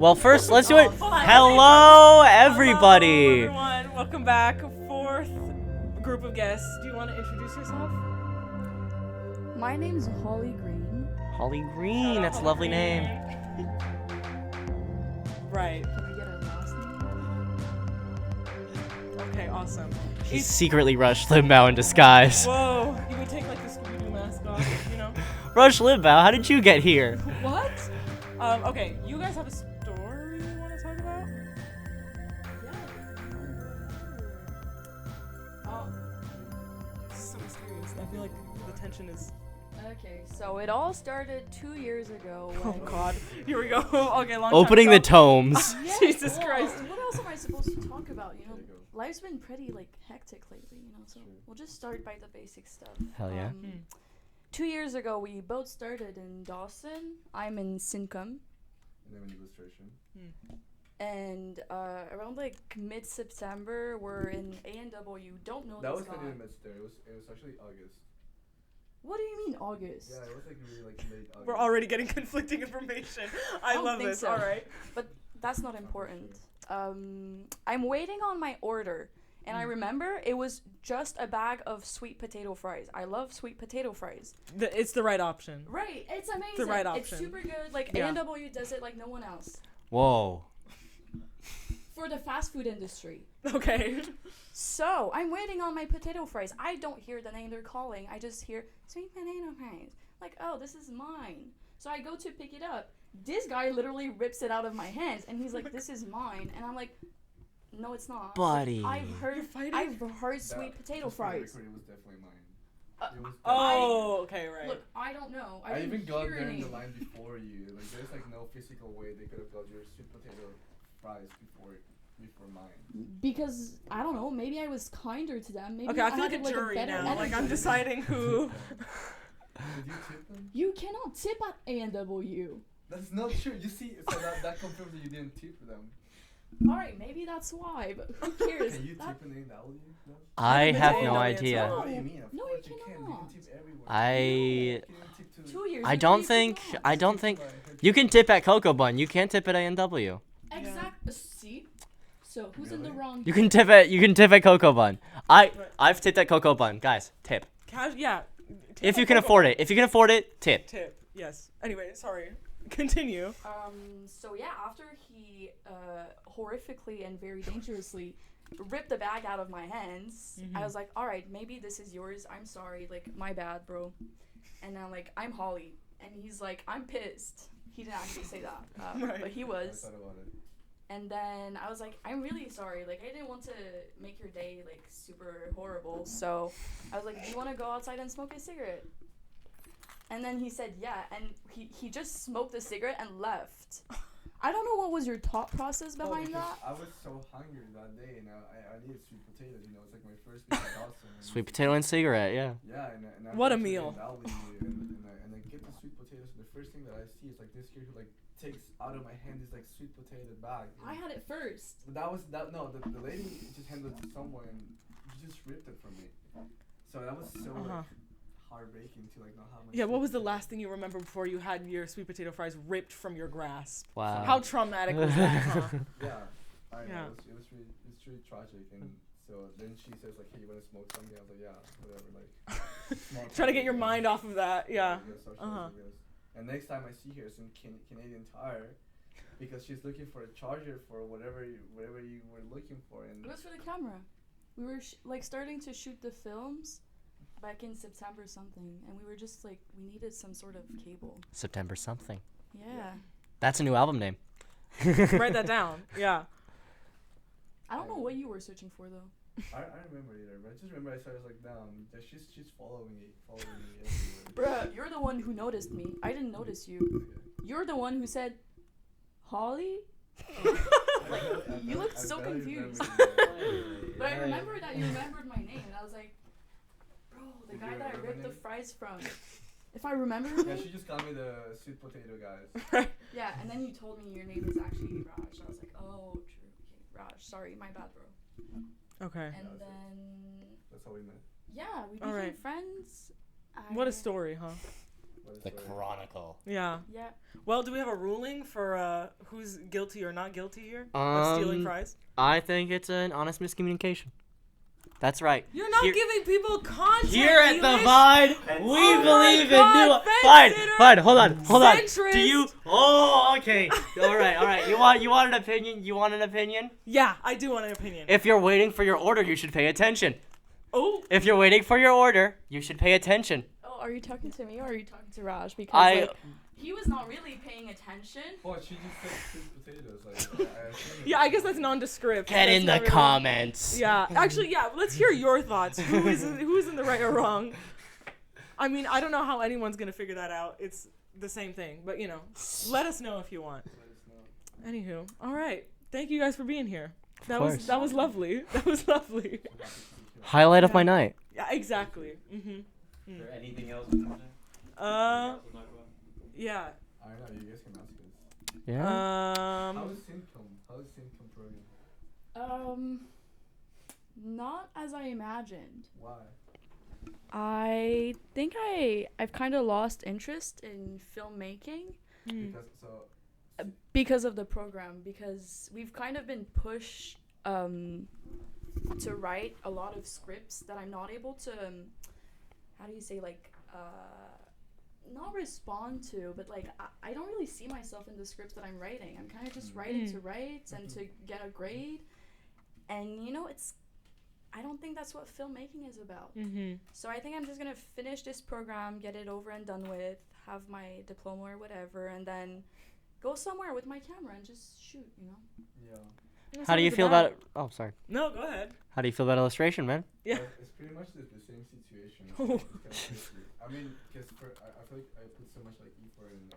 Well, first, let's do it. Hello, everybody. Hello, everyone. Welcome back. Fourth group of guests. Do you want to introduce yourself? My name's Holly Green. Holly Green, that's a lovely name. Right. Can we get a last name? Okay, awesome. He secretly rushed Limbaugh in disguise. Whoa. You would take like the Scooby-Doo mask off, you know? Rush Limbaugh, how did you get here? What? Okay, you guys have a story you want to talk about? This is so mysterious. I feel like the tension is... Okay, so it all started 2 years ago Oh when... god. Here we go. Okay, long Opening time the ago. tomes. Yeah, Jesus well, Christ. What else am I supposed to talk about? You know, life's been pretty like hectic lately. You know, so we'll just start by the basic stuff. Hell yeah. 2 years ago, we both started in Dawson. I'm in Syncom. And then illustration. And around like mid-September, we're in A&W. Don't know That this was guy. not even mid-September. It was actually August. What do you mean August? Yeah, it was like really like late August. We're already getting conflicting information. I don't love think this. so. All right. But that's not important. I'm waiting on my order, and I remember it was just a bag of sweet potato fries. I love sweet potato fries. It's the right option. Right, it's amazing. The right It's option. super good. Like Yeah. A&W does it like no one else. Whoa. For the fast food industry. Okay. So I'm waiting on my potato fries. I don't hear the name they're calling. I just hear sweet potato fries. Like, oh, this is mine. So I go to pick it up. This guy literally rips it out of my hands, and he's like, "This is mine." And I'm like, "No, it's not." Buddy. I've heard That- sweet potato just for the fries. record, it was definitely mine. Uh, It was Oh, okay, right. Look, I don't know. I didn't even got hear there in any. the line before you. Like, there's like no physical way they could have got your sweet potato fries before mine. Because I don't know. Maybe I was kinder to them. Maybe Okay, I feel had, like a jury better now. Like, I'm energy. deciding who. Did you tip them? You cannot tip at A&W. That's not true. You see, so that confirms that you didn't tip them. All right, maybe that's why. But who cares? Can you That- tip an A&W? No? I have no No, idea. No. What do you mean? Of No, course you you can. You cannot. can tip everywhere. I You can tip to 2 years. I ago, don't you think could not. I don't think you can tip at Cocoa Bun. You can't tip at A&W. Exact. See. So who's in the Really? wrong? You can tip at Cocoa Bun. I've tipped at Cocoa Bun. Guys, tip. Yeah. If you can afford it. If you can afford it, tip. Tip. Yes. Anyway, sorry. Continue. So yeah, after he horrifically and very dangerously ripped the bag out of my hands, I was like, all right, maybe this is yours. I'm sorry. Like, my bad, bro. And I'm like, I'm Holly. And he's like, I'm pissed. He didn't actually say that, Right. but he I was. thought about it. And then I was like, I'm really sorry. Like, I didn't want to make your day, like, super horrible. So I was like, do you want to go outside and smoke a cigarette? And then he said, yeah. And he just smoked a cigarette and left. I don't know what was your thought process behind because that. I was so hungry that day, and I needed sweet potatoes. You know, it's like my first meal at Dawson. Sweet potato and cigarette, yeah. Yeah, and I What a go to meal. A&W and I get the sweet potatoes. And the first thing that I see is like this kid who like takes out of my hand this like sweet potato bag. I had it first. But the lady just handed it to someone and she just ripped it from me. So that was so like heartbreaking to like not have my. Yeah, what sweet was the potato. last thing you remember before you had your sweet potato fries ripped from your grasp? Wow. How traumatic was that, huh? Yeah, I Yeah. know. It's really tragic, and so then she says like, "Hey, you want to smoke something?" I was like, "Yeah, whatever." Like, small Trying to get talk, your you know. mind off of that, yeah. Uh-huh. And next time I see her, it's in Canadian Tire, because she's looking for a charger for whatever you were looking for, and It was for the camera. We were like starting to shoot the films back in September something, and we were just like, we needed some sort of cable. September something. Yeah. That's a new album name. Write that down, yeah. I don't know what you were searching for though. I remember either, but I just remember I was like, "Damn, that she's following me everywhere." Bruh, you're the one who noticed me. I didn't notice you. You're the one who said, Holly? Like, you looked so confused. But I remember that you remembered my name, and I was like, bro, the Did guy you that I remember ripped my the name? fries from. If I remember your Yeah, name? she just called me the sweet potato guys. Yeah, and then you told me your name is actually Raj. I was like, oh, true. Okay, Raj. Sorry, my bad, bro. Okay. And that's it. then, That's how we met. yeah, we became Alright. friends. What a story, huh? The Chronicle. Yeah. Yeah. Well, do we have a ruling for who's guilty or not guilty here of stealing fries? I think it's an honest miscommunication. That's right. You're not giving people content. Here at the Elish. Vine, we Oh believe my God, in new. Fine, fence-sitter, fine. Hold on. centrist. Do you? Oh, okay. All right. You want an opinion? You want an opinion? Yeah, I do want an opinion. If you're waiting for your order, you should pay attention. Oh. If you're waiting for your order, you should pay attention. Oh, are you talking to me or are you talking to Raj? Because like, he was not really paying attention. Oh, she just said sweet potatoes. Like, Yeah, I guess that's nondescript. Get That's in not the really- comments. Yeah, actually, yeah. Let's hear your thoughts. Who's in the right or wrong? I mean, I don't know how anyone's gonna figure that out. It's the same thing, but you know, let us know if you want. Anywho, all right. Thank you guys for being here. That course. was lovely. That was lovely. Highlight of my night. Yeah, exactly. Is there anything else we can say? Yeah. I don't know. You guys can ask this. Yeah. How is Syncom? How is Syncom program? Not as I imagined. Why? I think I've kind of lost interest in filmmaking because of the program, because we've kind of been pushed to write a lot of scripts that I'm not able to how do you say, like not respond to, but like I don't really see myself in the scripts that I'm writing. I'm kind of just writing to write and to get a grade, and you know, I don't think that's what filmmaking is about. So I think I'm just gonna finish this program, get it over and done with, have my diploma or whatever, and then go somewhere with my camera and just shoot, you know? Yeah. How do you feel about? Oh, sorry. No, go ahead. How do you feel about illustration, man? Yeah. It's pretty much the same situation. Oh. It's kinda crazy. I mean, because I feel like I put so much like effort and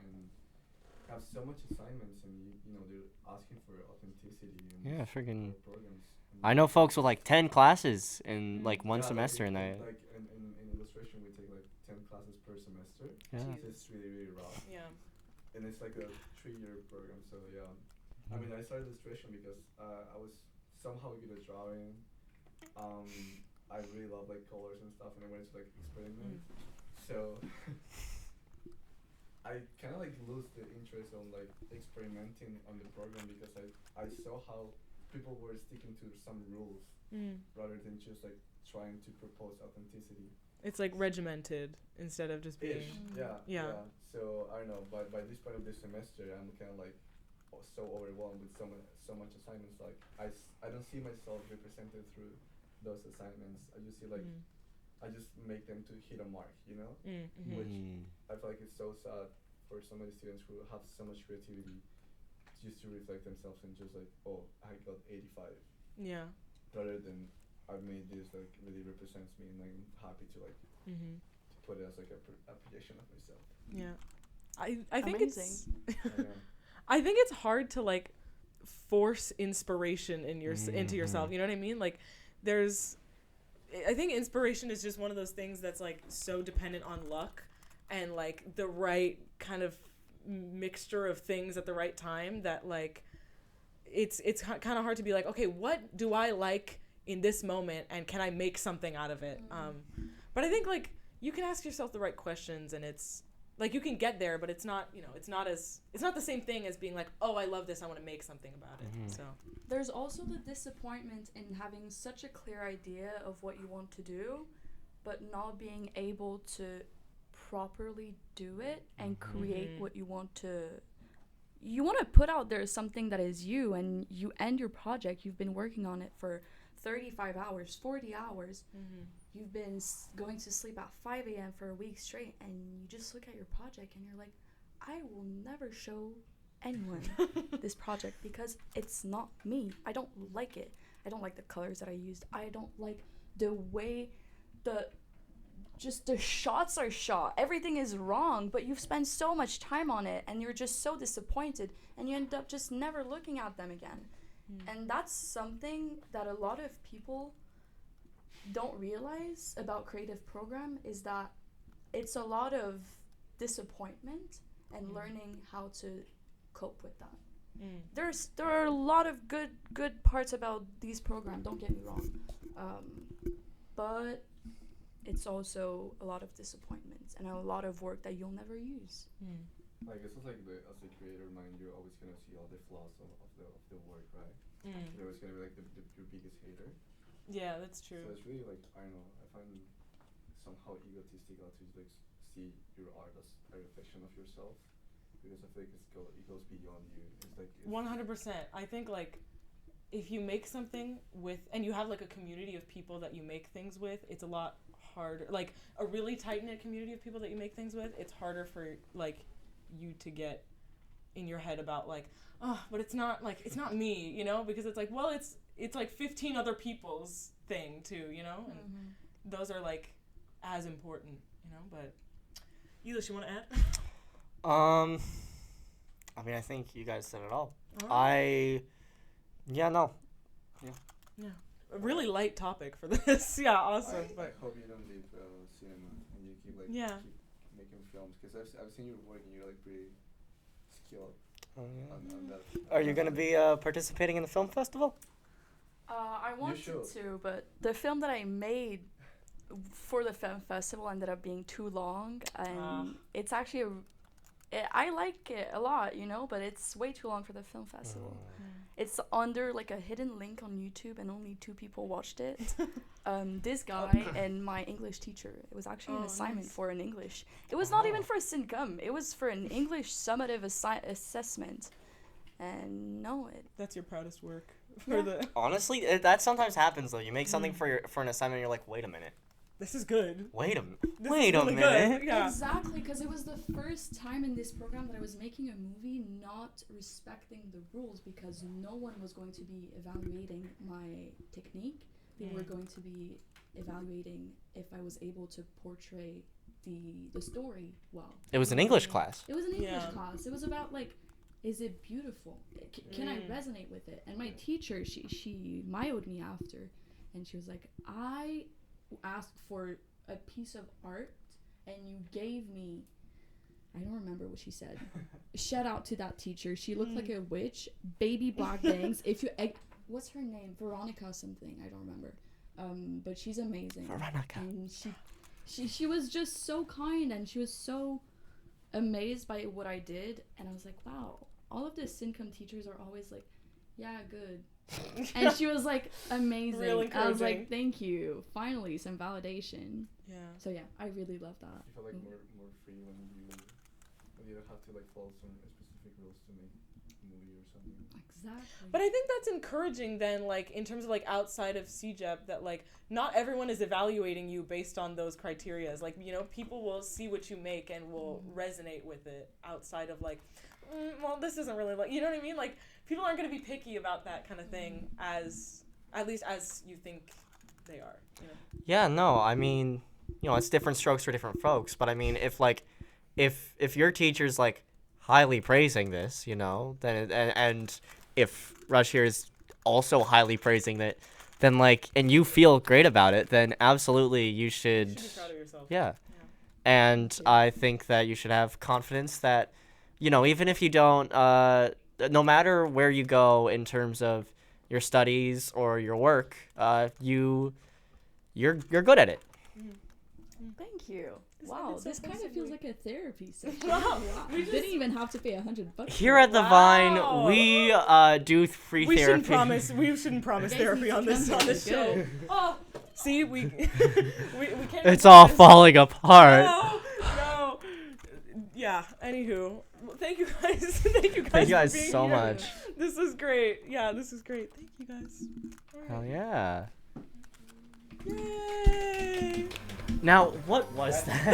have so much assignments, and you know they're asking for authenticity. And Yeah, friggin'. programs. I know folks with like 10 classes in like one Yeah, semester, and I. like in illustration we take like 10 classes per semester. Yeah. So it's really rough. Yeah. And it's like a 3-year program, so yeah. I mean, I started illustration because I was somehow good at drawing. I really love like colors and stuff, and I wanted to like experiment. So I kind of like lose the interest on like experimenting on the program, because I saw how people were sticking to some rules rather than just like trying to propose authenticity. It's like regimented instead of just being. Yeah. So I don't know. By this point of the semester, I'm kind of like so overwhelmed with so much assignments. Like I don't see myself represented through those assignments. I just see like I just make them to hit a mark, you know. Which I feel like it's so sad for so many students who have so much creativity just to reflect themselves and just like, oh, I got 85. Yeah. Rather than I made this like really represents me, and I'm happy to like to put it as like a projection of myself. Yeah. I think Amazing. I think it's hard to like force inspiration in into yourself. You know what I mean? Like I think inspiration is just one of those things that's like so dependent on luck and like the right kind of mixture of things at the right time, that like it's kind of hard to be like, okay, what do I like in this moment, and can I make something out of it? But I think like you can ask yourself the right questions, and it's like you can get there, but it's not, you know, it's not the same thing as being like, oh, I love this, I want to make something about it. So There's also the disappointment in having such a clear idea of what you want to do, but not being able to properly do it and create what you want to. You want to put out there something that is you, and you end your project. You've been working on it for 35 hours, 40 hours. You've been going to sleep at 5 a.m. for a week straight, and you just look at your project and you're like, I will never show anyone this project because it's not me. I don't like it. I don't like the colors that I used. I don't like the way the shots are shot. Everything is wrong, but you've spent so much time on it, and you're just so disappointed, and you end up just never looking at them again. And that's something that a lot of people don't realize about creative program, is that it's a lot of disappointment and learning how to cope with that. There are a lot of good parts about these programs, don't get me wrong, but it's also a lot of disappointments and a lot of work that you'll never use. Like it's just like as a creator mind, you're always gonna see all the flaws of the work, right? You're always gonna be like your biggest hater. Yeah, that's true. So it's really like I don't know. I find somehow egotistical to like see your art as a reflection of yourself, because I think it goes beyond you. It's like 100%. I think like if you make something with, and you have like a community of people that you make things with, it's a lot harder. Like a really tight knit community of people that you make things with, it's harder for like you to get in your head about like, oh, but it's not me, you know, because it's like, well, it's like 15 other people's thing too, you know, and those are like as important, you know. But Elish, you want to add? I mean, I think you guys said it all. Oh. Yeah, no. Yeah. A really light topic for this. Yeah, awesome. I hope you don't leave cinema and you keep like Yeah. keep making films, because I've seen your work and you're like pretty skilled Oh, yeah. on that. Are you gonna be participating in the film festival? I wanted should. to, but the film that I made for the film festival ended up being too long, and it's actually I like it a lot, you know, but it's way too long for the film festival. It's under like a hidden link on YouTube, and only 2 people watched it. This guy and my English teacher. It was actually an assignment for an English. It was not even for a syncum. It was for an English summative assessment. And no, That's your proudest work. Honestly, that sometimes happens though. You make something for an assignment, and you're like, wait a minute. This is good. Wait a Really minute. good. Yeah. Exactly, because it was the first time in this program that I was making a movie not respecting the rules, because no one was going to be evaluating my technique. They were going to be evaluating if I was able to portray the story well. It was an English class. It was an English Yeah. class. It was about like, is it beautiful? Can I resonate with it? And my teacher, she mioed me after, and she was like, I asked for a piece of art and you gave me, I don't remember what she said. Shout out to that teacher. She looked like a witch, baby black bangs. What's her name? Veronica something, I don't remember. But she's amazing. Veronica. And she was just so kind, and she was so amazed by what I did, and I was like, wow, all of the syncom teachers are always like, yeah, good. And she was like, amazing. Real I was like, encouraging. thank you. Finally, some validation. Yeah. So yeah, I really love that. You feel like more free when you don't have to like follow some specific rules to make a movie or something. Exactly. But I think that's encouraging then, like, in terms of, like, outside of CJEP, that, like, not everyone is evaluating you based on those criterias. Like, you know, people will see what you make and will resonate with it outside of, like, well, this isn't really, like, you know what I mean? Like, people aren't going to be picky about that kind of thing at least as you think they are, you know? Yeah, no, I mean, you know, it's different strokes for different folks. But I mean, if your teacher's, like, highly praising this, you know, then and if Rush here is also highly praising it, then like, and you feel great about it, then absolutely you should. You should be proud of yourself. Yeah. And I think that you should have confidence that, you know, even if you don't, no matter where you go in terms of your studies or your work, you're good at it. Thank you. Isn't Wow, it so this kind of positive? feels like a therapy session. Wow. We didn't even have to pay $100. Here at the Wow. Vine, we do free We therapy. shouldn't promise Guys therapy need to on this come show. good. Oh, see, we can't. It's all promise. falling apart. No. Yeah. Anywho, thank you guys. Thank you guys. Thank you guys for being so here. much. This is great. Yeah, this is great. Thank you guys. All Hell right. yeah. Yay. Now, what was that?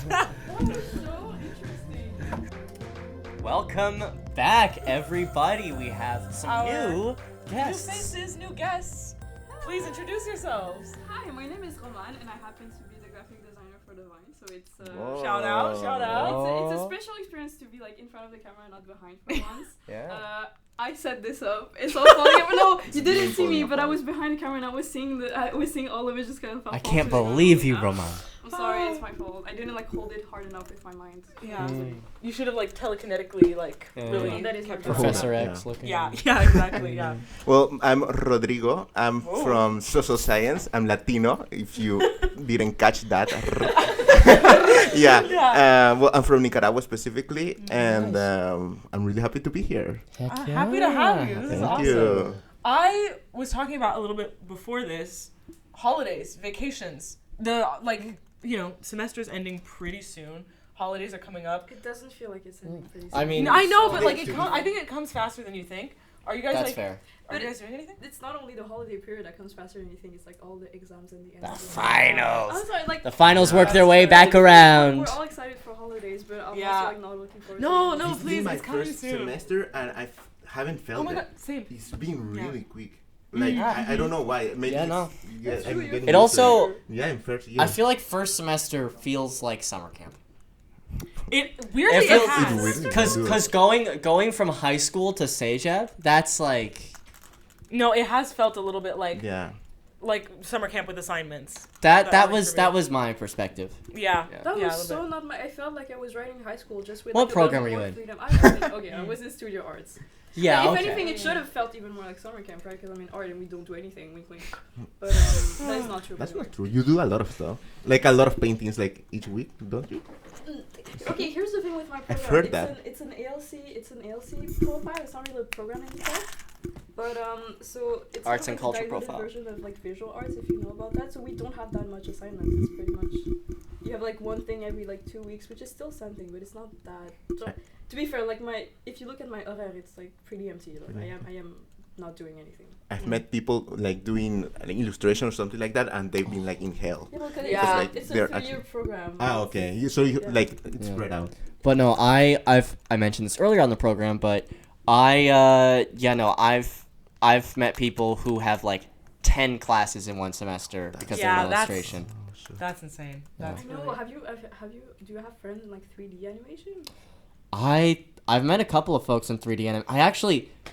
That was so interesting. Welcome back, everybody. We have some Our new New guests. faces, new guests. Please introduce yourselves. Hi, my name is Roman, and I happen to be the graphic designer for the Vine. So it's Whoa. Shout out, shout out. it's a special experience to be like in front of the camera and not behind for once. Yeah. I set this up. It's all falling apart. No, you didn't see me, but I was behind the camera and I was seeing all of it just kind of fall. I can't to the believe you, ground. Roman. I'm sorry, it's my fault. I didn't like hold it hard enough with my mind. Yeah. You should have like telekinetically like Yeah. really. That is kept my it Professor rolling. X looking. Yeah. Yeah. Exactly. Yeah. Well, I'm Rodrigo. I'm Whoa. from social science. I'm Latino, if you didn't catch that. Yeah. Well, I'm from Nicaragua specifically, and I'm really happy to be here. Happy to have you. This is Thank awesome. you. I was talking about a little bit before this, holidays, vacations. The semester's ending pretty soon. Holidays are coming up. It doesn't feel like it's ending pretty soon. I mean, I know, so but like big to I think it comes faster than you think. Are you guys that's like? fair. Are you guys doing anything? It's not only the holiday period that comes faster than you think. It's like all the exams and the end. The of the finals. I'm sorry, like The finals work their That's way fair. back around. we're all excited for holidays, but I'm Yeah. also like not looking forward. No, to no, This is please, my it's coming first soon. semester, and I haven't felt Oh my it. god, same. It's been Yeah. really quick. Like I don't know why. Maybe Yeah, it's- no. Yeah, That's I'm true, getting you're It used to also, Yeah, in first year. I feel like first semester feels like summer camp. It weirdly It feels- it has. It's weird. Cause going from high school to Sejab, that's like No, it has felt a little bit like Yeah. summer camp with assignments. that That was works for that me. was my perspective. Yeah. Yeah. That Yeah, a was little so not my. I felt like I was writing high school just with. What like, a program little were you more in? freedom. I was in studio arts. Yeah, Like, okay. if anything, it should have felt even more like summer camp, right? Because I'm in art and we don't do anything. Wink, wink. But that is not true. That's by the not true. You do a lot of stuff. Like a lot of paintings, like each week, don't you? way. Okay, here's the thing with my program. heard it's that. It's an ALC profile. It's not really a programming itself. But so it's Arts sort and of culture like a diluted profile. version of like visual arts, if you know about that. So we don't have that much assignments. It's pretty much you have like one thing every like 2 weeks, which is still something, but it's not that. So, to be fair, like if you look at my horaire, it's like pretty empty. Like I am not doing anything. I've met people like doing an illustration or something like that, and they've been like in hell. Yeah, because Yeah. Like, it's they're a 3-year program. Ah, okay. So you Yeah. like it's Yeah. spread out. But no, I mentioned this earlier on the program, but I've met people who have like 10 classes in one semester because Yeah, they're in that's- illustration. That's insane. That's I know. really. Have you? Do you have friends in like 3D animation? I've met a couple of folks in 3D anim.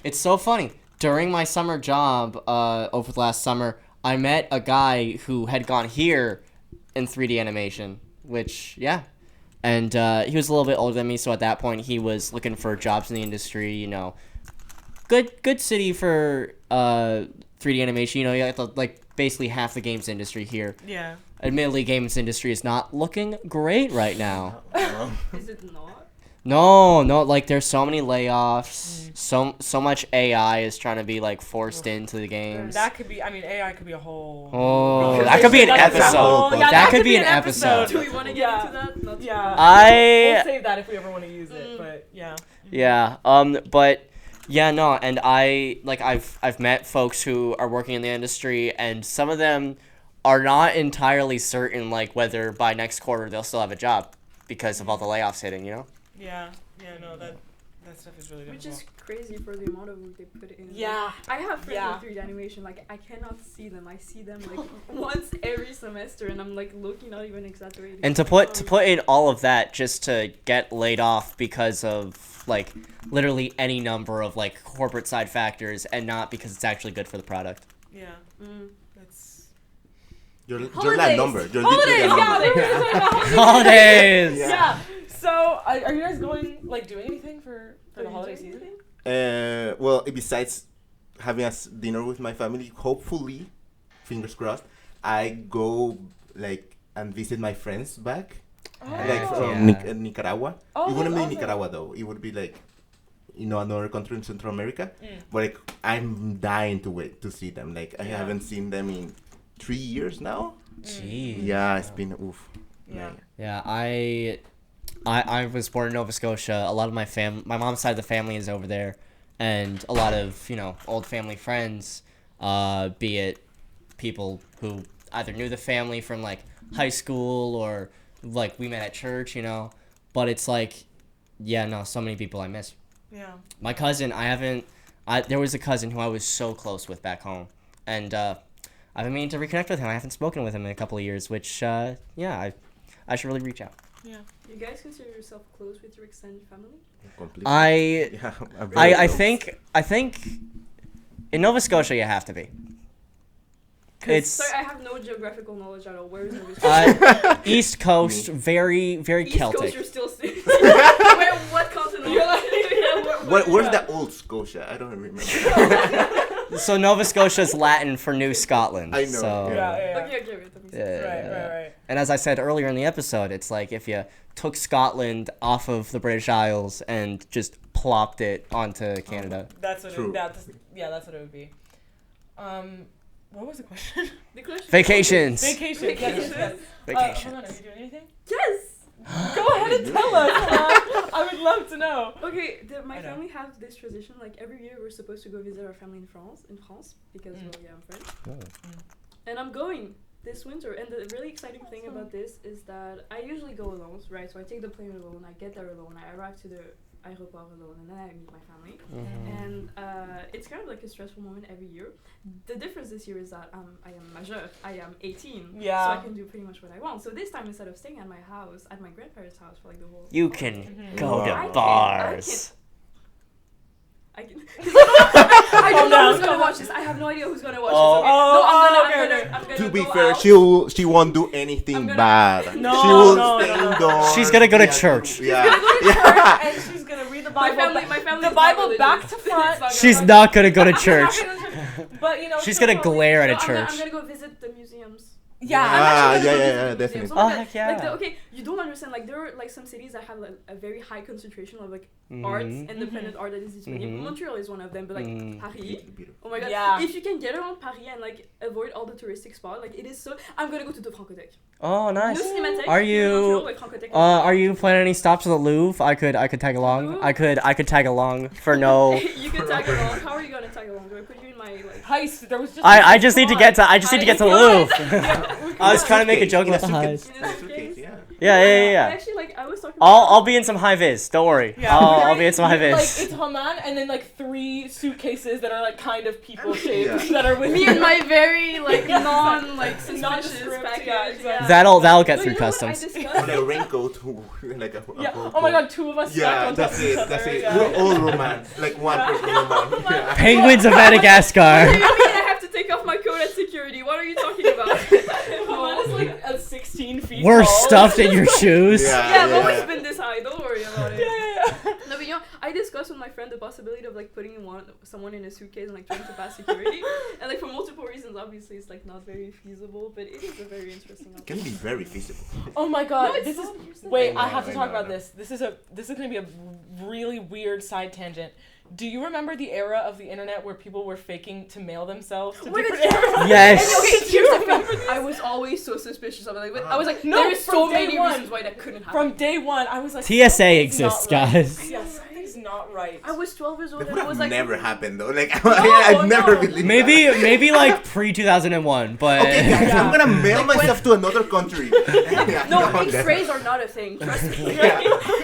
It's so funny. During my summer job over the last summer, I met a guy who had gone here in 3D animation, which and he was a little bit older than me, so at that point he was looking for jobs in the industry. You know, good city for 3D animation. You know, you have like basically half the games industry here. Yeah. Admittedly, games industry is not looking great right now. Is it not? No, like there's so many layoffs. So much AI is trying to be like forced into the games. That could be. I mean, AI could be a whole. Oh, that could be an That's a episode. whole- yeah, That could be an episode. Do we want to get Yeah. into that? Not too Yeah. much. We'll save that if we ever want to use it. But yeah. Yeah. But yeah, no, and I've met folks who are working in the industry, and some of them are not entirely certain like whether by next quarter they'll still have a job because of all the layoffs hitting. You know. Yeah. Yeah. No. That stuff is really Which difficult. is crazy for the amount of work they put in. Yeah. I have friends Yeah. with 3D animation. Like I cannot see them. I see them like once every semester, and I'm like looking, not even exaggerating. And to put in all of that just to get laid off because of like literally any number of like corporate side factors and not because it's actually good for the product. Yeah. Mm. That's. You're that Holidays! number. You're Holidays. literally Yeah. a They were number. talking about holidays. Holidays. Yeah. So are you guys going like doing anything for the holiday season? Well, besides having a dinner with my family, hopefully, fingers crossed, I go like and visit my friends back, like from Yeah. Nicaragua. Oh, It wouldn't be that's awesome. Nicaragua though. It would be like, another country in Central America. Mm. But like, I'm dying to wait to see them. Like, I Yeah. haven't seen them in 3 years now. Jeez. Yeah, it's been oof. Yeah. man. Yeah, I was born in Nova Scotia. A lot of my mom's side of the family is over there, and a lot of old family friends, be it people who either knew the family from like high school or like we met at church, But it's like, yeah, no, so many people I miss. Yeah. My cousin, there was a cousin who I was so close with back home, and I've been meaning to reconnect with him. I haven't spoken with him in a couple of years, which I should really reach out. Yeah. You guys consider yourself close with your extended family? Completely. I I'm very I close. think in Nova Scotia you have to be. It's Sorry, I have no geographical knowledge at all. Where is Nova Scotia? East Coast, very East Celtic. Coast, you're still Where? What continent? Where's the old Scotia? I don't remember. So Nova Scotia is Latin for New Scotland. I know, So, yeah. Okay, wait, that makes sense. Right. And as I said earlier in the episode, it's like if you took Scotland off of the British Isles and just plopped it onto Canada. That's what True. that's what it would be. What was the question? The question- Vacations. Vacation. Vacations. Yes. Vacations. Hold on, are you doing anything? Yes. Go ahead and tell us. I would love to know. Okay, my I know. family has this tradition. Like every year, we're supposed to go visit our family in France, because well, yeah, I'm French. And I'm going this winter. And the really exciting thing about this is that I usually go alone, right? So I take the plane alone. I get there alone. I arrive to the aéroport alone, and then I meet my family. And it's kind of like a stressful moment every year. The difference this year is that I am majeur. I am 18. Yeah. So I can do pretty much what I want. So this time, instead of staying at my house, at my grandparents' house for like the whole You holiday, can go Wow. to bars. I can. I don't know who's gonna watch this. I have no idea who's gonna watch this. Okay? I'm gonna To be go fair, out. she won't do anything I'm gonna- bad. No, she will no, stay no, no. indoors. She's gonna go to Yeah. church. Yeah. And she's gonna read the Bible. My family. The Bible back to front. She's not gonna go to church. But you know, She's she'll gonna probably- glare at a I'm church. gonna go visit the museums. Yeah. Ah, I'm actually yeah, gonna go yeah, visit yeah, the museums. definitely. So Oh, like heck that- yeah. Like okay, you don't understand. Like there are like some cities that have like a very high concentration of like arts, independent art that is disponible. Montreal is one of them, but like Paris. Oh my god! Yeah. If you can get around Paris and like avoid all the touristic spots, like it is so. I'm gonna go to the Francothèque. Oh, nice. No Cinémathèque, Are in you Montreal, like, Francothèque. are you planning any stops at the Louvre? I could tag along. Louvre? I could tag along for no. You can tag along. How are you gonna tag along? Do I put you in my like? Heist. There was just. I just need to get to the Louvre. Yeah, I was trying to make a joke about the Suitcase. heist. In a suitcase? Yeah. Yeah. Actually, like I was talking. I'll be in some high vis. Don't worry. Yeah. I'll be in some high Like vis. it's Haman and then like 3 suitcases that are like kind of people shaped Yeah. that are with Me and my very like Yeah. non like suspicious Nondescript, package. yeah, exactly. That'll get But through you know what I customs. discussed? On a raincoat, like a Yeah. boat Oh my coat. god, 2 of us Yeah, stacked on top that's of each it. other. That's it. Yeah. We're all romance. Like one person romance. Yeah. Penguins of What do Madagascar. you mean I have to take off my coat at security? What are you talking about? Haman is like at 16 feet We're tall. stuffed in your shoes. Yeah, I've always been this high. Don't worry about it. Yeah. No, but you know, I discussed with my friend the possibility of like putting someone in a suitcase and like trying to pass security, and like for multiple reasons. Obviously, it's like not very feasible, but it is a very interesting. It can be very feasible. Oh my god, No, it's this is. not. Here's the Wait, thing. I have to I talk know, about I know. this. This is gonna be a really weird side tangent. Do you remember the era of the internet where people were faking to mail themselves to Oh my different God, areas? Yes. Okay, Do you here's the remember thing. this? I was always so suspicious of it. Like, I was like, No, there is from so day many one. reasons why that couldn't happen. From day one, I was like, TSA something's exists, not right. guys. Yeah, something's not right. I was 12 years old That and would I was have like, never happened though. Like No, I've never no. believed. Maybe like pre 2001, but Okay, guys, Yeah. I'm gonna mail Like when- myself to another country. Yeah, no, that- X-rays are not a thing. Trust me.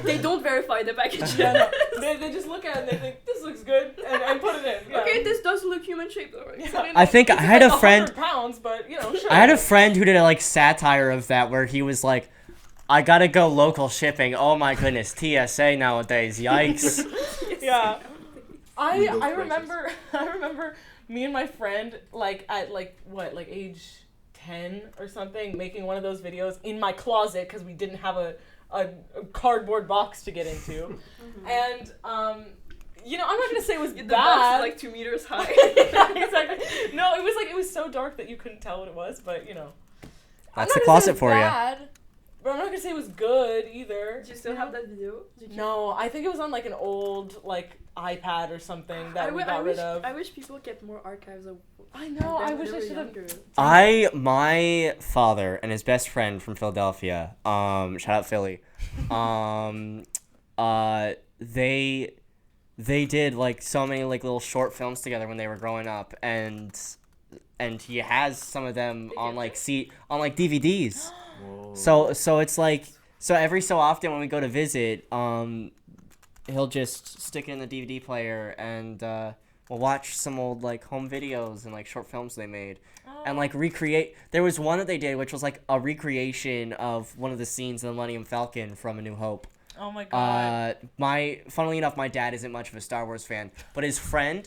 They don't verify the package. Yeah, no. They just look at it and they think, this looks good, and put it in. Yeah. Okay, this does look human shaped, alright. Yeah. I think I It's had like a friend. 100 pounds, but you know, sure. I had a friend who did a like satire of that where he was like, I gotta go local shipping. Oh my goodness, TSA nowadays. Yikes. Yeah. I Those I prices. remember I remember me and my friend like at like age 10 or something making one of those videos in my closet because we didn't have a cardboard box to get into. And you know, I'm not gonna say it was The bad. box is like 2 meters high. Yeah, exactly. No, it was so dark that you couldn't tell what it was, but you know. That's the closet for you. But I'm not gonna say it was good either. Do you still have that video? Did you- No, I think it was on like an old like iPad or something that we got rid of. I wish people get more archives of. I know. I when wish they I were should have. younger. My father and his best friend from Philadelphia, shout out Philly, they did like so many like little short films together when they were growing up, and he has some of them on like DVDs. Whoa. So it's like, so every so often when we go to visit, he'll just stick it in the DVD player and we'll watch some old like home videos and like short films they made, and Oh. like recreate. There was one that they did which was like a recreation of one of the scenes in the Millennium Falcon from A New Hope. Oh my god. Funnily enough, my dad isn't much of a Star Wars fan, but his friend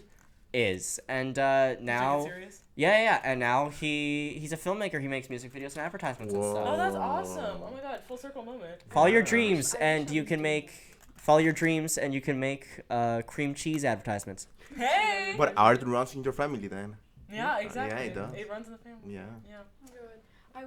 is, and now. Take it serious? Yeah, and now he's a filmmaker. He makes music videos and advertisements and Whoa. stuff. Oh, that's awesome. Oh my god, full circle moment. Follow your Yeah. dreams, I and wish I you was can doing make cream cheese advertisements. Hey! But art runs in your family then. Yeah, exactly. Yeah, it does. It runs in the family. Yeah. Yeah. Oh my god. I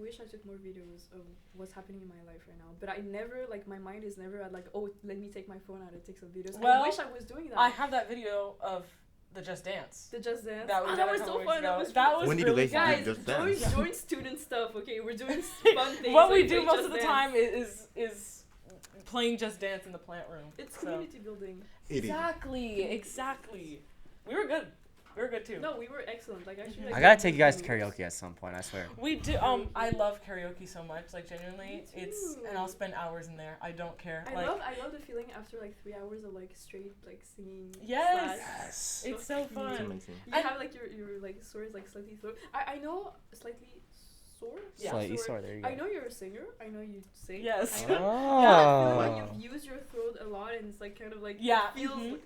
wish I took more videos of what's happening in my life right now. But I never, like, my mind is never at, like, oh, let me take my phone out and take some videos. Well, I wish I was doing that. I have that video of the Just Dance. The Just Dance. That we Oh, did that a was couple so weeks fun. ago. That was That was When did you really guys guys, do Just join, Dance? join student stuff, okay? We're doing fun things. What we like do play most Just of the Dance. time is playing Just Dance in the plant room. It's So- community building. It is. Exactly. We were good. We were good too. No, we were excellent. Like, actually, I gotta take you guys to karaoke at some point. I swear. We do. I love karaoke so much. Like genuinely, Me it's too. and I'll spend hours in there. I don't care. I like love the feeling after like 3 hours of like straight like singing. Yes. Yes. it's so It's fun. amazing. You And- have like your like sore is like slightly sore. I know slightly sore. Yeah. Slightly sore. There you go. I know you're a singer. I know you sing. Yes. I know. Oh. Yeah, I feel like you've used your throat a lot, and it's like kind of like Yeah. feels.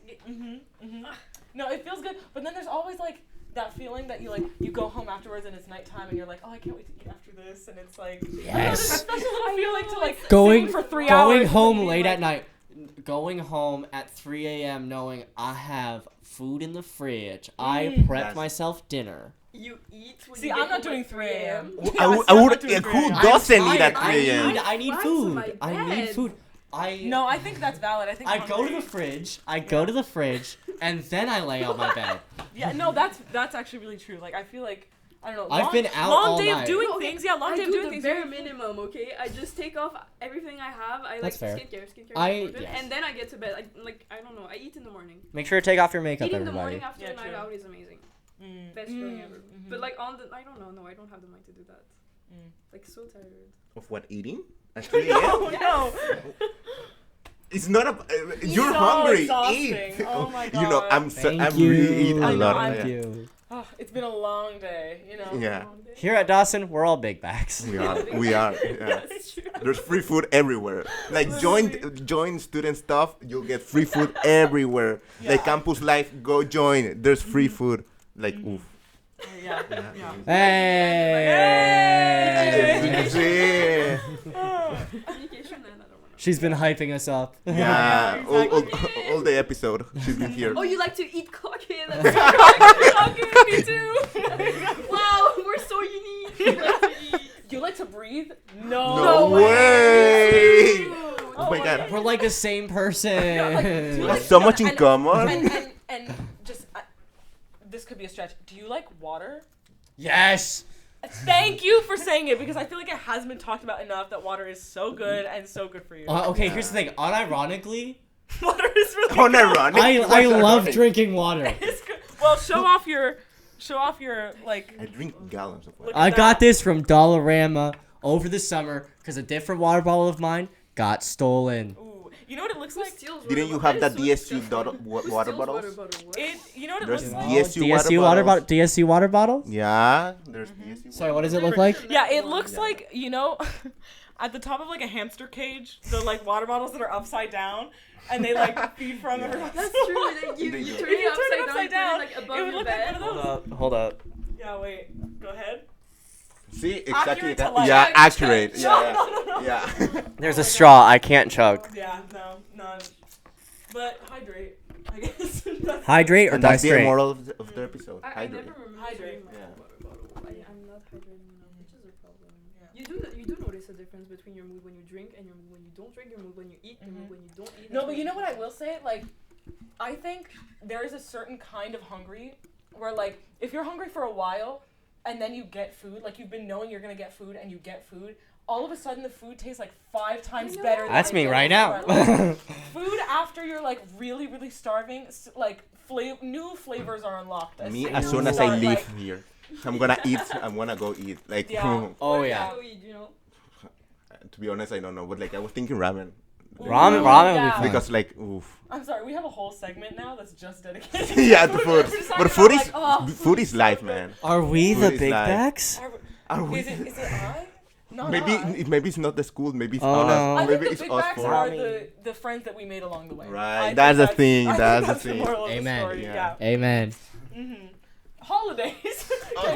No, it feels good. But then there's always like that feeling that you go home afterwards and it's nighttime and you're like, oh, I can't wait to eat after this, and it's like Yes. there's a special little feeling to like Going- sing for 3 hours. Going and home being late like, at night. Going home at 3 a.m. knowing I have food in the fridge. I prep Yes. myself dinner. You eat. When See, you I'm get not home doing at 3 a.m. I Yeah, would, see, I I'm would, not doing 3 who a.m. doesn't eat at I 3 a.m.? I need Rise food. my I need bed. food. I No, I think that's valid. I think I go to hungry- the fridge. I go to the fridge, and then I lay on my bed. Yeah, no, that's actually really true. Like I feel like I don't know. I've long, been out long all day night. of doing No, okay, things. Yeah, long I day of do doing the things. bare minimum, okay? I just take off everything I have. I That's like fair. skincare I- is important, yes. and then I get to bed. I don't know. I eat in the morning. Make sure to take off your makeup, Eating in the everybody. morning after Yeah, a night true. out is amazing. Mm. Best feeling ever. Mhm. But like on the, I don't know. No, I don't have the mind to do that. Mm. Like so tired. Of what, eating? At 3 a.m.? No, no. It's not a. You're so hungry. exhausting. Eat. Oh my You know, God. I'm Thank really eat a I know, lot. I'm- Yeah. you. Oh, it's been a long day. You know. Yeah. Here at Dawson, we're all big bags. We are. We are. Yeah. That's true. There's free food everywhere. Like join student stuff, you'll get free food everywhere. Yeah. Like campus life, go join. There's free food. Like oof. Yeah. Yeah. Yeah. Hey! Hey! Communication and I don't know. She's been hyping us up. Yeah, Yeah, exactly. all the episode. She's been here. Oh, you like to eat cookie? That's Okay, me too. wow, we're so unique. We like to eat. You like to breathe? No. No way! Dude. Oh my god. We're like the same person. do you like- So much in and- common. And just this could be a stretch. Do you like water? Yes. Thank you for saying it because I feel like it hasn't been talked about enough that water is so good and so good for you. Okay, here's the thing. Unironically, Water is really Unironic. I What's love ironic? drinking water. It's good. Well, show off your like. I drink gallons of water. Look I at got that. this from Dollarama over the summer because a different water bottle of mine got stolen. Ooh, you know what it looks Who like? steals water Didn't you bottle? have that So DSU disgusting. water Who steals bottles? What? It. You know what it There's looks the like? DSU water DSU water bottles. bottle. DSU water bottle. Yeah, there's DSU. Sorry, water what does it bottles. look like? Yeah, it looks Yeah. like at the top of like a hamster cage, the like water bottles that are upside down, and they like feed from it. That's true. Like, you They you do. turn If you it upside down, down, you put it like it above would your look bed. like one of those. Hold up. Yeah, wait. Go ahead. See, exactly Accurate to that. life. Yeah, accurate. No, Yeah, no. yeah. There's a straw. I can't chug. Yeah, no, none. But hydrate, I guess. That's- Hydrate or And die that's the straight. moral of the episode. I Hydrate. never remember Hydrate. drinking my Yeah. own water bottle. I'm not hydrating enough, which is a problem. Yeah. You do notice a difference between your mood when you drink and your mood when you don't drink, your mood when you eat, your mood when you don't eat. No, but you know what I will say? Like, I think there is a certain kind of hungry where, like, if you're hungry for a while and then you get food, like, you've been knowing you're gonna get food and you get food, all of a sudden the food tastes like 5 times know. better than That's it me did right before. now. Like, food after you're, like, really, really starving, like, new flavors are unlocked. Me, soon as soon you as I start, leave like, here, I'm gonna eat. I'm gonna go eat. Like, Yeah. Oh What yeah. do you eat, you know? to be honest, I don't know. But like, I was thinking ramen. Ramen Ooh, would be yeah. fun. Because like, oof. I'm sorry, we have a whole segment now that's just dedicated. Yeah, the food. It's just But like, food I'm is like, oh, food is so life, good. man. Are we Food the is big life. backs? Are we? Is it I? Not Maybe I. maybe it's not the school. Maybe it's Oh, us. no. I Maybe think it's the big us backs four. are I mean- the friends that we made along the way. Right, I think that's the thing, I think that's the that's thing. moral of Amen. the story. Yeah. Yeah. Amen. Holidays.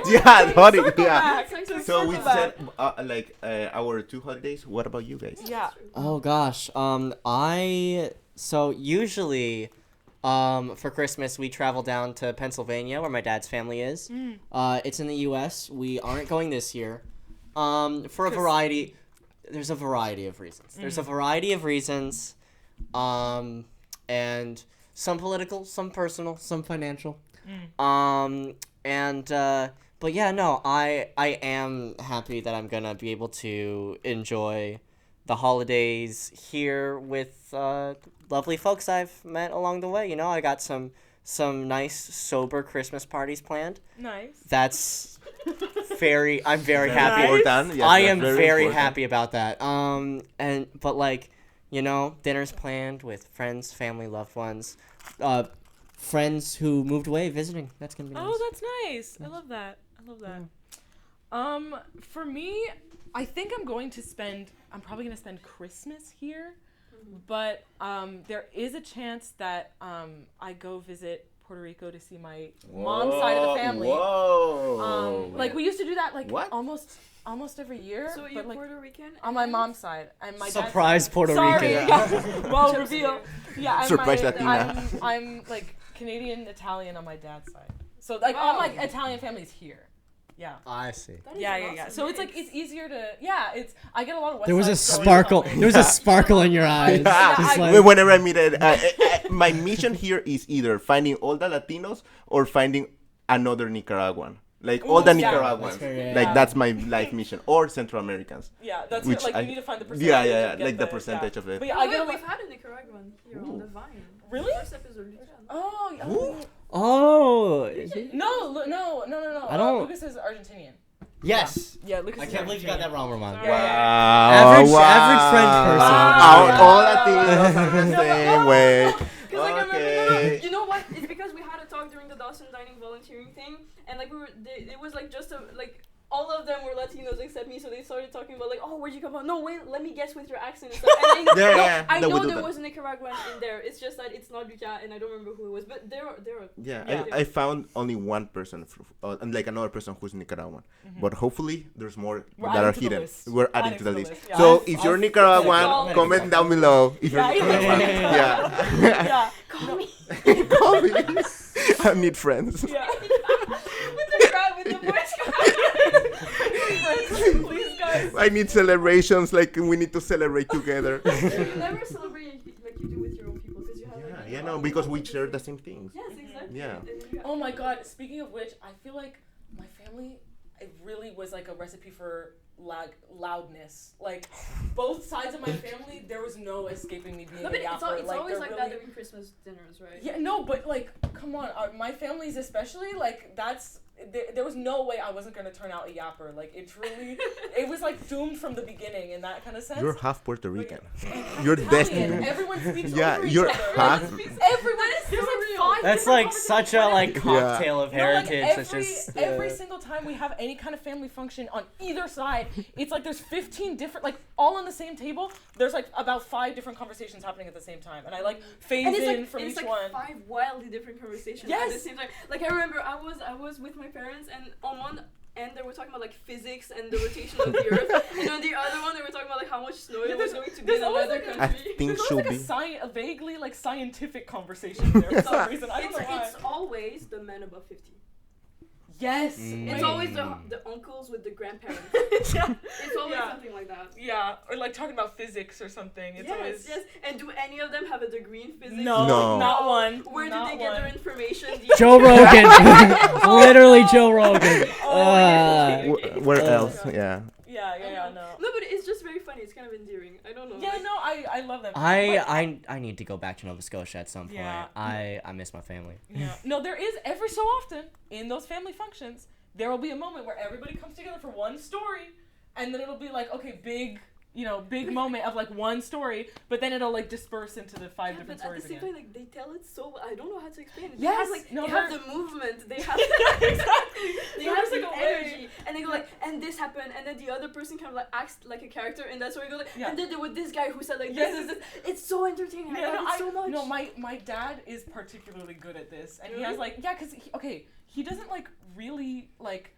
Yeah, holiday, Circle yeah. back, So we circle back. said our 2 holidays. What about you guys? Yeah. Oh gosh. So usually, for Christmas we travel down to Pennsylvania where my dad's family is. It's in the U.S. We aren't going this year. For a variety. There's a variety of reasons. And some political, some personal, some financial. But yeah, no, I am happy that I'm gonna be able to enjoy the holidays here with lovely folks I've met along the way. You know, I got some nice sober Christmas parties planned. Nice. That's I'm very happy. Important. Yes, I that's am very important. happy about that. But like, you know, dinners planned with friends, family, loved ones, friends who moved away visiting. That's gonna be nice. Oh, that's nice. I love that. For me, I think I'm probably gonna spend Christmas here, but there is a chance that I go visit Puerto Rico to see my mom's side of the family. Whoa. Like we used to do that like What? almost every year. So but, you're like, Puerto Rican? on my mom's side and my Surprise dad's Puerto Sorry. Rican. Yeah. Well, reveal. Yeah, and Surprise my, Latina. I'm like Canadian Italian on my dad's side. So like all my Italian family's here. Yeah. I see. That is Yeah, an yeah, yeah. awesome So it's like mix. it's easier to I get a lot of West There was a Side stories sparkle. about me. There was a sparkle in your eyes. Yeah, Just I- like, Whenever I meet my mission here is either finding all the Latinos or finding another Nicaraguan. Like all the Ooh, yeah. Nicaraguans. Yeah. Like that's my life mission. Or Central Americans. Yeah, that's Which like I- you need to find the percentage. Yeah, and yeah, get like the percentage of it. But yeah, Oh, I wait, get a lot. we've had a Nicaraguan here on the Vine. Really? First episode we had. Oh, yeah. Ooh. oh, is it? No. I don't- Lucas is Argentinian. Yes. Yeah, Lucas. I is can't believe you got that Argentinian. wrong, Roman. Yeah, yeah, Wow. Average- wow. average French person. All Latinos are the same way. Because like I remember, Okay. you know what? It's because we had a talk during the Dawson dining volunteering thing, and like it was like just all of them were Latinos except me, so they started talking about like, oh, where'd you come from? No, wait, let me guess with your accent and stuff. And I, Yeah, I they would know do there that. was a Nicaraguan in there. It's just that it's not Luca, and I don't remember who it was, but there are. Yeah, Yeah. I found only one person, and like another person who's Nicaraguan. But hopefully, there's more We're that adding are to the hidden. list. We're adding to the list. yeah. So if you're I've- Nicaraguan, Yeah. comment down below. If you're Yeah, Nicaraguan, yeah. Yeah. Call me Call me. I need friends. Yeah. with the crowd, with the voice Please, guys. I need celebrations. Like we need to celebrate together. You never celebrate like you do with your own people because you have. Yeah, like, yeah, no, because we share the same things. Yes, exactly. Yeah. And then you have Oh my God. Speaking of which, I feel like my family, it really was like a recipe for loudness. Like both sides of my family, there was no escaping me being No, a but yapper. it's like, always they're like really, that during Christmas dinners, right? Yeah, no, but like, come on, my family's especially like that's. There was no way I wasn't gonna turn out a yapper. Like it truly, it was like doomed from the beginning in that kind of sense. You're half Puerto Rican. And You're Italian. destined. Everyone speaks Yeah, over you're each other. half- Everyone. There's like five. That's different like such a like conversations. cocktail of No, like, heritage. It's just every single time we have any kind of family function on either side, it's like there's 15 different, like all on the same table. There's like about 5 different conversations happening at the same time, and I like phase And in from it's each like one. 5 wildly different conversations at Yes. the same time. Like I remember I was with my parents, and on one end they were talking about like physics and the rotation of the earth, and on the other one they were talking about like how much snow Yeah, it was there's- going to be there's in always, another like, a- I country. think There's should always be. like a vaguely like scientific conversation there for some reason. I don't know why. It's always the men above 50. Yes. It's right. always the uncles with the grandparents. Yeah. It's always Yeah. something like that. Yeah, or like talking about physics or something. It's always Yes. And do any of them have a degree in physics? no, No. not one. Where not did they get one. their information? Joe Rogan. Literally Joe Rogan. Where else? Yeah. Yeah, no. No, but it's just very funny. It's kind of endearing. I don't know. Yeah, like- no, I love them. But- I need to go back to Nova Scotia at some point. Yeah. I miss my family. Yeah. No, there is every so often in those family functions, there will be a moment where everybody comes together for one story, and then it'll be like, okay, big big moment of like one story, but then it'll like disperse into the five different but stories at the same again. time, like they tell it so. I don't know how to explain it. Yes, they have the movement. They have exactly. they So have there's, the like, a way. energy, and they go like, and this happened, and then the other person kind of like acts like a character, and that's where you go like, and then there was this guy who said like this. It's so entertaining. I love it so much. No, my dad is particularly good at this, and he has like because he doesn't like really like.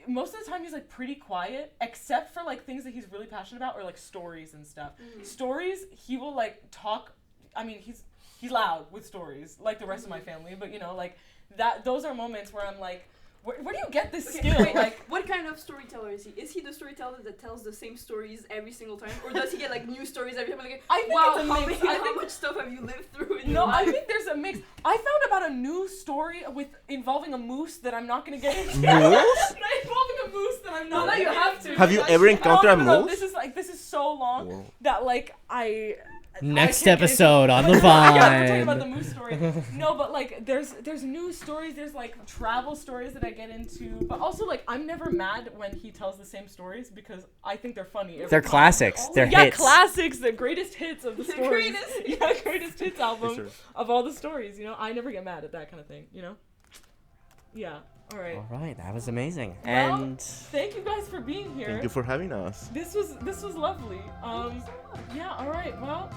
Most of the time he's like pretty quiet, except for like things that he's really passionate about or like stories and stuff. Stories, he will like talk. I mean, he's loud with stories, like the rest of my family. But like that. Those are moments where I'm like, where do you get this skill? Wait, like, what kind of storyteller is he? Is he the storyteller that tells the same stories every single time, or does he get like new stories every time? Like, I think wow, it's a mix. how much stuff have you lived through in your no, life? I think there's a mix. I found about a new story involving a moose that I'm not gonna get into. Moose? Involving a moose that I'm not. No, you have to. Have you ever encountered a No, moose? this is so long Whoa. that like Next can't get episode on the Yeah, we're talking about the Vine. moose story. No, but like there's news stories, there's like travel stories that I get into, but also like I'm never mad when he tells the same stories because I think they're funny. every They're time. classics. They're Yeah, hits. classics, the greatest hits of the The stories. greatest Yeah, greatest hits album sir. of all the stories. I never get mad at that kind of thing. Yeah. All right. All right, that was amazing. Well, And thank you guys for being here. Thank you for having us. This was lovely. Yeah, all right. Well,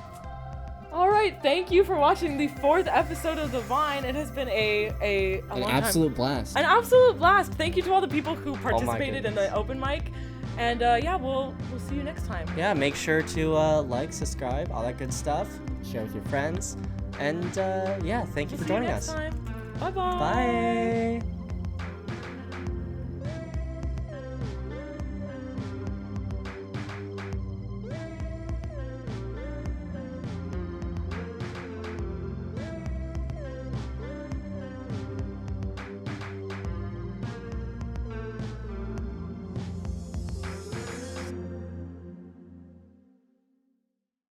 all right. Thank you for watching the 4th episode of The Vine. It has been a An long absolute blast. time. An absolute blast. Thank you to all the people who participated in the goodness. open mic. And yeah, we'll see you next time. yeah, make sure to like, subscribe, all that good stuff. Share with your friends. And yeah, thank you We'll for see you joining next us. time. Bye-bye. Bye.